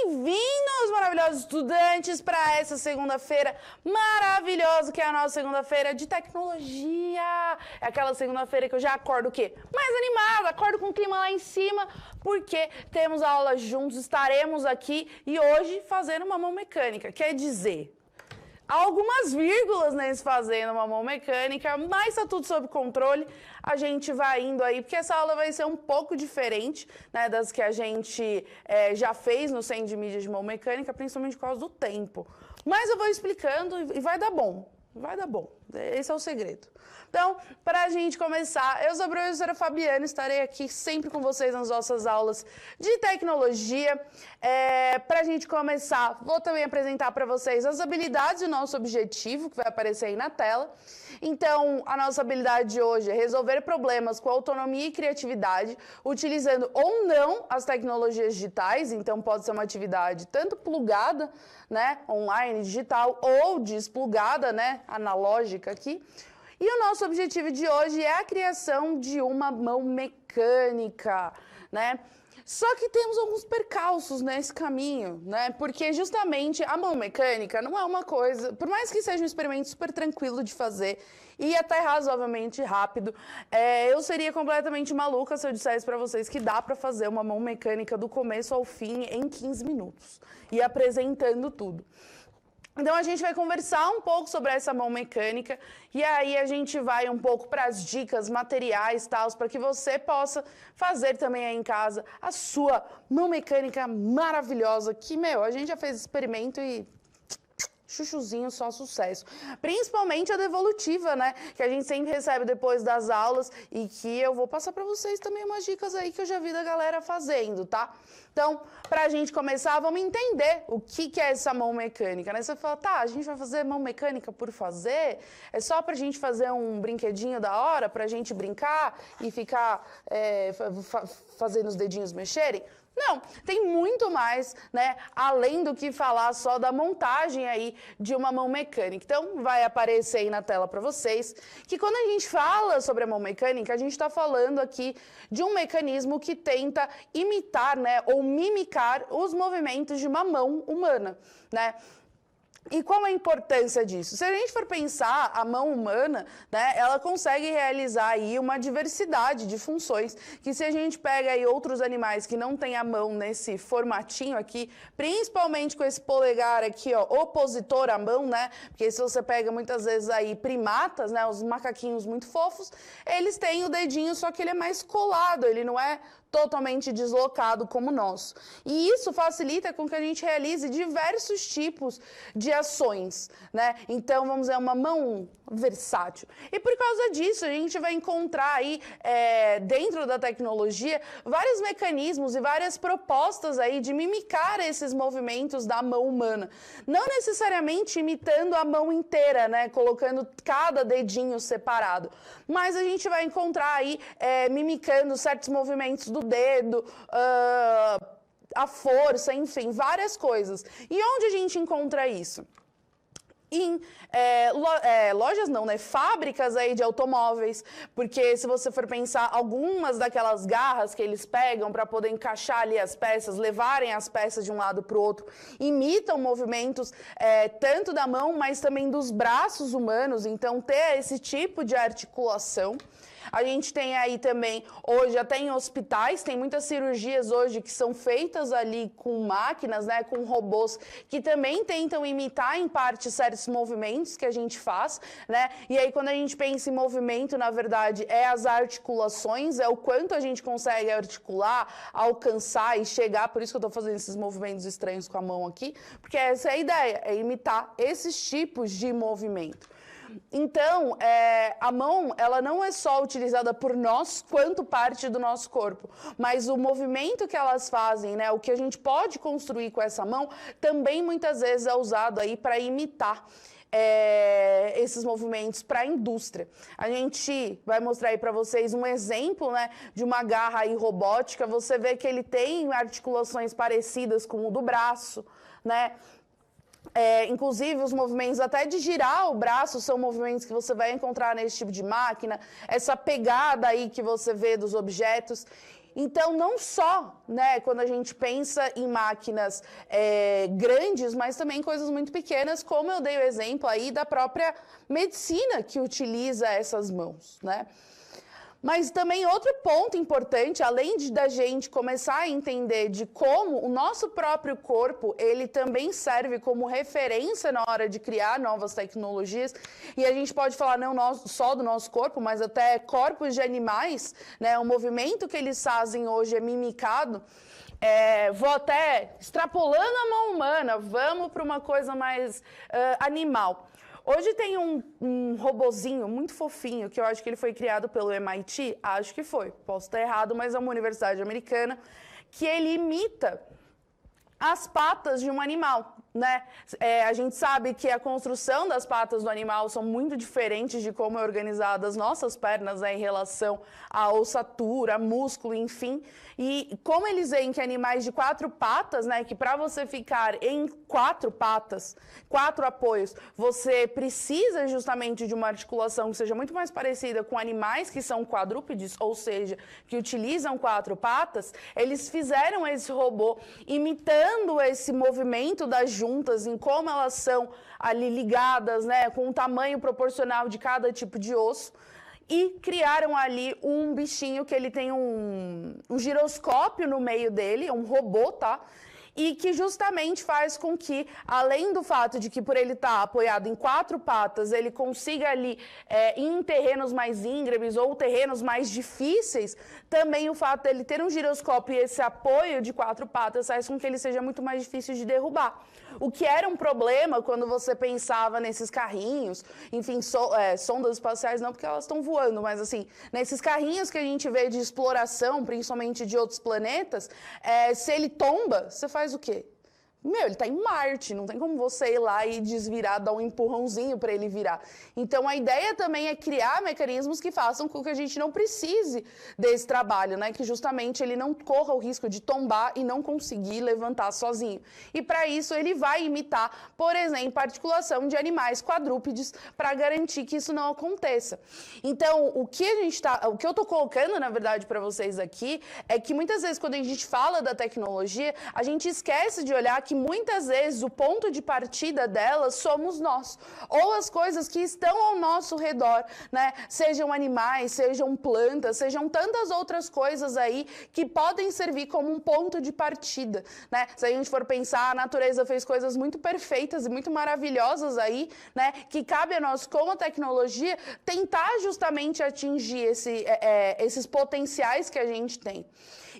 Bem-vindos, maravilhosos estudantes, para essa segunda-feira maravilhosa, que é a nossa segunda-feira de tecnologia. É aquela segunda-feira que eu já acordo o quê? Mais animada, acordo com o clima lá em cima, porque temos aula juntos, estaremos aqui e hoje fazendo uma mão mecânica. Quer dizer, há algumas vírgulas nesse fazendo uma mão mecânica, mas tá tudo sob controle. A gente vai indo aí, porque essa aula vai ser um pouco diferente, né, das que a gente já fez no Centro de Mídia de Mão Mecânica, principalmente por causa do tempo. Mas eu vou explicando e vai dar bom. Vai dar bom. Esse é o segredo. Então, para a gente começar, eu sou a professora Fabiana, estarei aqui sempre com vocês nas nossas aulas de tecnologia. Para a gente começar, vou também apresentar para vocês as habilidades do nosso objetivo, que vai aparecer aí na tela. Então, a nossa habilidade de hoje é resolver problemas com autonomia e criatividade, utilizando ou não as tecnologias digitais. Então, pode ser uma atividade tanto plugada, né, online, digital, ou desplugada, né, analógica aqui. E o nosso objetivo de hoje é a criação de uma mão mecânica, né? Só que temos alguns percalços nesse caminho, né? Porque justamente a mão mecânica não é uma coisa, por mais que seja um experimento super tranquilo de fazer e até razoavelmente rápido, eu seria completamente maluca se eu dissesse para vocês que dá para fazer uma mão mecânica do começo ao fim em 15 minutos e apresentando tudo. Então, a gente vai conversar um pouco sobre essa mão mecânica e aí a gente vai um pouco para as dicas, materiais e tal, para que você possa fazer também aí em casa a sua mão mecânica maravilhosa, que, a gente já fez experimento e chuchuzinho, só sucesso. Principalmente a devolutiva, né? Que a gente sempre recebe depois das aulas e que eu vou passar para vocês também umas dicas aí que eu já vi da galera fazendo, tá? Então, pra gente começar, vamos entender o que é essa mão mecânica, né? Você fala, tá, a gente vai fazer mão mecânica por fazer? É só pra gente fazer um brinquedinho da hora, pra gente brincar e ficar fazendo os dedinhos mexerem? Não, tem muito mais, né, além do que falar só da montagem aí de uma mão mecânica. Então, vai aparecer aí na tela para vocês que quando a gente fala sobre a mão mecânica, a gente está falando aqui de um mecanismo que tenta imitar, né, ou mimicar os movimentos de uma mão humana, né? E qual é a importância disso? Se a gente for pensar, a mão humana, né, ela consegue realizar aí uma diversidade de funções, que se a gente pega aí outros animais que não têm a mão nesse formatinho aqui, principalmente com esse polegar aqui, ó, opositor à mão, né, porque se você pega muitas vezes aí primatas, né, os macaquinhos muito fofos, eles têm o dedinho, só que ele é mais colado, ele não é totalmente deslocado como o nosso. E isso facilita com que a gente realize diversos tipos de ações, né? Então, vamos dizer, uma mão versátil. E por causa disso, a gente vai encontrar aí, dentro da tecnologia, vários mecanismos e várias propostas aí de mimicar esses movimentos da mão humana. Não necessariamente imitando a mão inteira, né? Colocando cada dedinho separado. Mas a gente vai encontrar aí, mimicando certos movimentos do dedo, a força, enfim, várias coisas. E onde a gente encontra isso? Em lojas não, né? Fábricas aí de automóveis, porque se você for pensar, algumas daquelas garras que eles pegam para poder encaixar ali as peças, levarem as peças de um lado para o outro, imitam movimentos tanto da mão, mas também dos braços humanos, então ter esse tipo de articulação. A gente tem aí também, hoje até em hospitais, tem muitas cirurgias hoje que são feitas ali com máquinas, né, com robôs, que também tentam imitar em parte certos movimentos que a gente faz, né, e aí quando a gente pensa em movimento, na verdade, é as articulações, é o quanto a gente consegue articular, alcançar e chegar, por isso que eu tô fazendo esses movimentos estranhos com a mão aqui, porque essa é a ideia, é imitar esses tipos de movimento. Então, a mão, ela não é só utilizada por nós quanto parte do nosso corpo, mas o movimento que elas fazem, né, o que a gente pode construir com essa mão, também muitas vezes é usado aí para imitar esses movimentos para a indústria. A gente vai mostrar aí para vocês um exemplo, né, de uma garra aí robótica. Você vê que ele tem articulações parecidas com o do braço, né? Inclusive, os movimentos até de girar o braço são movimentos que você vai encontrar nesse tipo de máquina, essa pegada aí que você vê dos objetos. Então, não só, né, quando a gente pensa em máquinas grandes, mas também coisas muito pequenas, como eu dei o exemplo aí da própria medicina que utiliza essas mãos, né? Mas também outro ponto importante, além da gente começar a entender de como o nosso próprio corpo, ele também serve como referência na hora de criar novas tecnologias, e a gente pode falar não só do nosso corpo, mas até corpos de animais, né? O movimento que eles fazem hoje é mimicado. Vou até extrapolando a mão humana, vamos para uma coisa mais animal. Hoje tem um robozinho muito fofinho, que eu acho que ele foi criado pelo MIT, acho que foi, posso estar errado, mas é uma universidade americana, que ele imita as patas de um animal, né? A gente sabe que a construção das patas do animal são muito diferentes de como é organizada as nossas pernas, né, em relação à ossatura, músculo, enfim. E como eles veem que animais de 4 patas, né, que para você ficar em 4 patas, 4 apoios, você precisa justamente de uma articulação que seja muito mais parecida com animais que são quadrúpedes, ou seja, que utilizam 4 patas, eles fizeram esse robô imitando esse movimento das juntas, em como elas são ali ligadas, né, com um tamanho proporcional de cada tipo de osso, e criaram ali um bichinho que ele tem um giroscópio no meio dele, um robô, tá? E que justamente faz com que, além do fato de que por ele estar apoiado em 4 patas, ele consiga ali, em terrenos mais íngremes ou terrenos mais difíceis, também o fato dele ter um giroscópio e esse apoio de 4 patas faz com que ele seja muito mais difícil de derrubar. O que era um problema quando você pensava nesses carrinhos, enfim, sondas espaciais não, porque elas estão voando, mas assim, nesses carrinhos que a gente vê de exploração, principalmente de outros planetas, se ele tomba, você faz o quê? Meu, ele está em Marte, não tem como você ir lá e desvirar, dar um empurrãozinho para ele virar. Então, a ideia também é criar mecanismos que façam com que a gente não precise desse trabalho, né? Que justamente ele não corra o risco de tombar e não conseguir levantar sozinho. E para isso, ele vai imitar, por exemplo, a articulação de animais quadrúpedes para garantir que isso não aconteça. Então, o que eu estou colocando, na verdade, para vocês aqui, é que muitas vezes, quando a gente fala da tecnologia, a gente esquece de olhar que muitas vezes o ponto de partida delas somos nós, ou as coisas que estão ao nosso redor, né? Sejam animais, sejam plantas, sejam tantas outras coisas aí que podem servir como um ponto de partida, né? Se a gente for pensar, a natureza fez coisas muito perfeitas e muito maravilhosas aí, né? Que cabe a nós, com a tecnologia, tentar justamente atingir esses potenciais que a gente tem.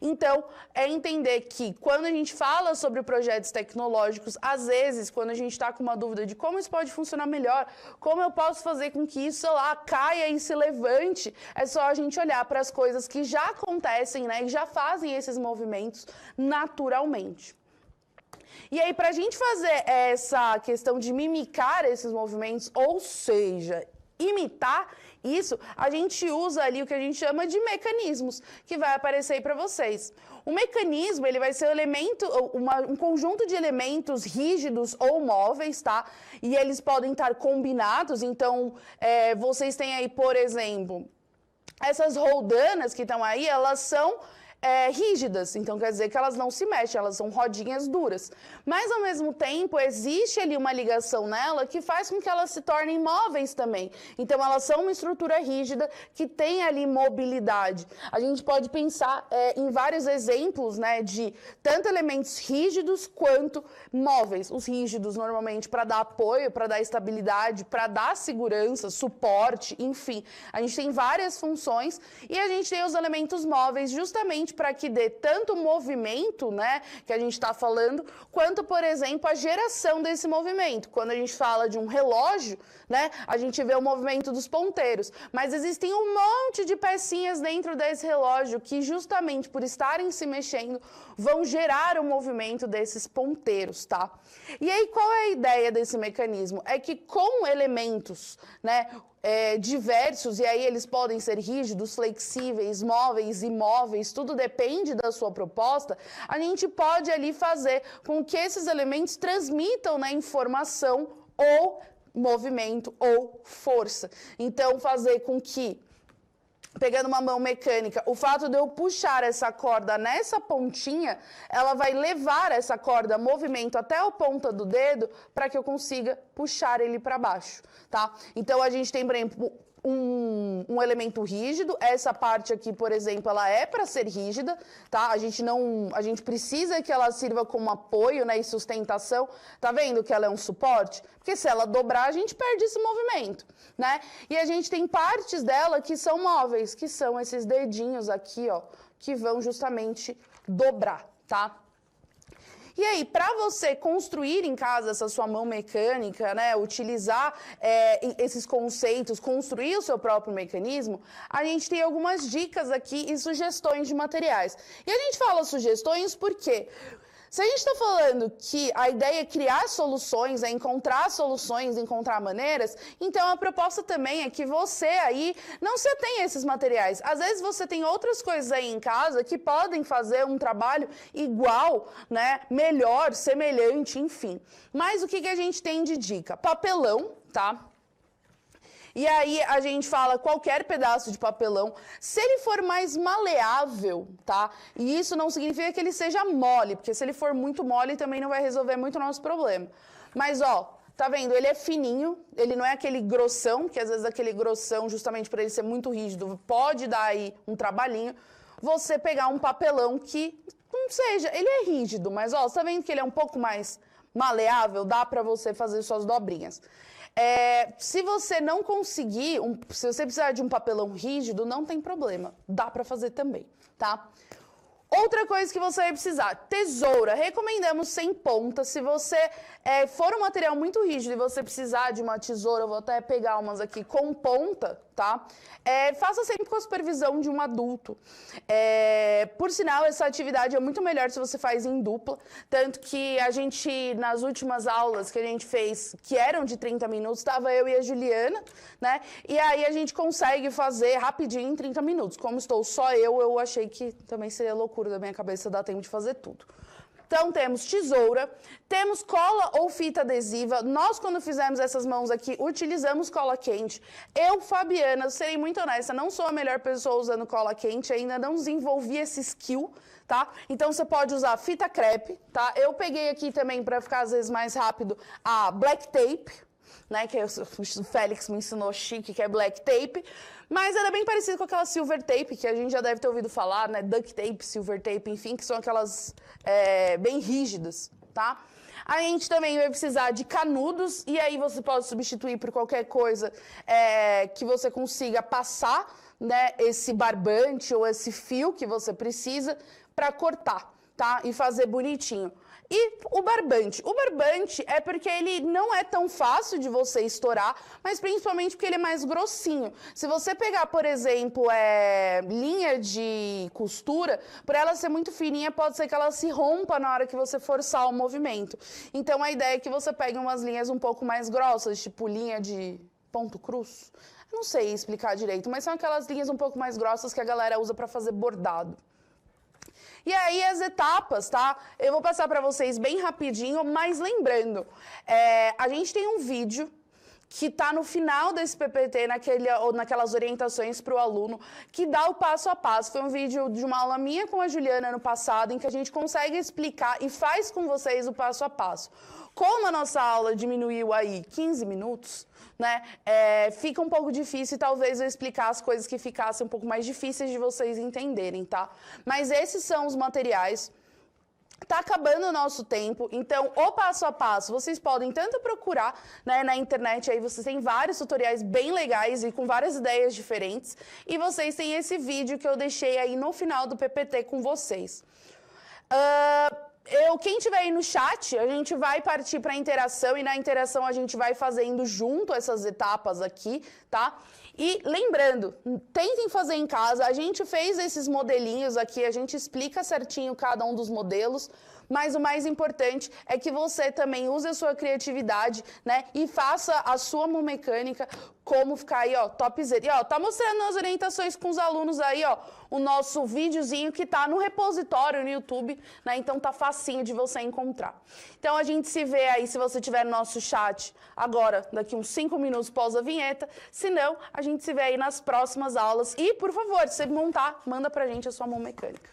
Então, é entender que quando a gente fala sobre projetos tecnológicos, às vezes, quando a gente está com uma dúvida de como isso pode funcionar melhor, como eu posso fazer com que isso, sei lá, caia e se levante, é só a gente olhar para as coisas que já acontecem, né, e já fazem esses movimentos naturalmente. E aí, para a gente fazer essa questão de mimicar esses movimentos, ou seja, imitar isso, a gente usa ali o que a gente chama de mecanismos, que vai aparecer aí para vocês. O mecanismo, ele vai ser um conjunto de elementos rígidos ou móveis, tá? E eles podem estar combinados, então, vocês têm aí, por exemplo, essas roldanas que estão aí, elas são rígidas, então quer dizer que elas não se mexem, elas são rodinhas duras. Mas, ao mesmo tempo, existe ali uma ligação nela que faz com que elas se tornem móveis também. Então, elas são uma estrutura rígida que tem ali mobilidade. A gente pode pensar em vários exemplos, né, de tanto elementos rígidos quanto móveis. Os rígidos, normalmente, para dar apoio, para dar estabilidade, para dar segurança, suporte, enfim. A gente tem várias funções e a gente tem os elementos móveis justamente para que dê tanto movimento, né, que a gente está falando, quanto, por exemplo, a geração desse movimento. Quando a gente fala de um relógio, né, a gente vê o movimento dos ponteiros, mas existem um monte de pecinhas dentro desse relógio que, justamente por estarem se mexendo, vão gerar o movimento desses ponteiros, tá? E aí, qual é a ideia desse mecanismo? É que com elementos, né, diversos, e aí eles podem ser rígidos, flexíveis, móveis, imóveis, tudo depende da sua proposta, a gente pode ali fazer com que esses elementos transmitam, né, informação ou movimento ou força. Então, fazer com que pegando uma mão mecânica, o fato de eu puxar essa corda nessa pontinha, ela vai levar essa corda, movimento até a ponta do dedo, para que eu consiga puxar ele para baixo, tá? Então, a gente tem, por exemplo, um elemento rígido. Essa parte aqui, por exemplo, ela é para ser rígida, tá? A gente precisa que ela sirva como apoio, né, e sustentação. Tá vendo que ela é um suporte? Porque se ela dobrar, a gente perde esse movimento, né? E a gente tem partes dela que são móveis, que são esses dedinhos aqui, ó, que vão justamente dobrar, tá? E aí, para você construir em casa essa sua mão mecânica, né, utilizar esses conceitos, construir o seu próprio mecanismo, a gente tem algumas dicas aqui e sugestões de materiais. E a gente fala sugestões porque se a gente está falando que a ideia é criar soluções, é encontrar soluções, encontrar maneiras, então a proposta também é que você aí não se atenha a esses materiais. Às vezes você tem outras coisas aí em casa que podem fazer um trabalho igual, né, melhor, semelhante, enfim. Mas o que a gente tem de dica? Papelão, tá? E aí a gente fala qualquer pedaço de papelão, se ele for mais maleável, tá? E isso não significa que ele seja mole, porque se ele for muito mole também não vai resolver muito o nosso problema. Mas ó, tá vendo? Ele é fininho, ele não é aquele grossão, que às vezes aquele grossão, justamente por ele ser muito rígido, pode dar aí um trabalhinho. Você pegar um papelão que não seja, ele é rígido, mas ó, tá vendo que ele é um pouco mais maleável? Dá pra você fazer suas dobrinhas. Se você não conseguir, se você precisar de um papelão rígido, não tem problema. Dá pra fazer também, tá? Outra coisa que você vai precisar, tesoura. Recomendamos sem ponta. Se você for um material muito rígido e você precisar de uma tesoura, eu vou até pegar umas aqui com ponta, tá? Faça sempre com a supervisão de um adulto. Por sinal, essa atividade é muito melhor se você faz em dupla. Tanto que a gente, nas últimas aulas que a gente fez, que eram de 30 minutos, estava eu e a Juliana, né? E aí a gente consegue fazer rapidinho em 30 minutos. Como estou só eu achei que também seria loucura da minha cabeça dar tempo de fazer tudo. Então, temos tesoura, temos cola ou fita adesiva. Nós, quando fizemos essas mãos aqui, utilizamos cola quente. Eu, Fabiana, serei muito honesta, não sou a melhor pessoa usando cola quente, ainda não desenvolvi esse skill, tá? Então, você pode usar fita crepe, tá? Eu peguei aqui também, para ficar às vezes mais rápido, a black tape, né, que o Félix me ensinou chique, que é black tape, mas era bem parecido com aquela silver tape, que a gente já deve ter ouvido falar, né, duct tape, silver tape, enfim, que são aquelas bem rígidas, tá? A gente também vai precisar de canudos, e aí você pode substituir por qualquer coisa que você consiga passar, né, esse barbante ou esse fio que você precisa para cortar, tá? E fazer bonitinho. E o barbante. O barbante é porque ele não é tão fácil de você estourar, mas principalmente porque ele é mais grossinho. Se você pegar, por exemplo, linha de costura, por ela ser muito fininha, pode ser que ela se rompa na hora que você forçar o movimento. Então, a ideia é que você pegue umas linhas um pouco mais grossas, tipo linha de ponto cruz. Eu não sei explicar direito, mas são aquelas linhas um pouco mais grossas que a galera usa para fazer bordado. E aí as etapas, tá? Eu vou passar para vocês bem rapidinho, mas lembrando, a gente tem um vídeo que está no final desse PPT, naquelas orientações para o aluno, que dá o passo a passo. Foi um vídeo de uma aula minha com a Juliana ano passado, em que a gente consegue explicar e faz com vocês o passo a passo. Como a nossa aula diminuiu aí 15 minutos, né, fica um pouco difícil e talvez eu explicar as coisas que ficassem um pouco mais difíceis de vocês entenderem, tá? Mas esses são os materiais. Tá acabando o nosso tempo, então o passo a passo vocês podem tanto procurar, né, na internet, aí vocês têm vários tutoriais bem legais e com várias ideias diferentes, e vocês têm esse vídeo que eu deixei aí no final do PPT com vocês. Quem tiver aí no chat, a gente vai partir para a interação, e na interação a gente vai fazendo junto essas etapas aqui, tá? E lembrando, tentem fazer em casa, a gente fez esses modelinhos aqui, a gente explica certinho cada um dos modelos, mas o mais importante é que você também use a sua criatividade, né, e faça a sua mão mecânica como ficar aí, ó, topzera. E, ó, tá mostrando nas orientações com os alunos aí, ó, o nosso videozinho que tá no repositório no YouTube, né? Então tá facinho de você encontrar. Então a gente se vê aí, se você tiver no nosso chat agora, daqui uns 5 minutos pós a vinheta. Se não, a gente se vê aí nas próximas aulas. E, por favor, se você montar, manda pra gente a sua mão mecânica.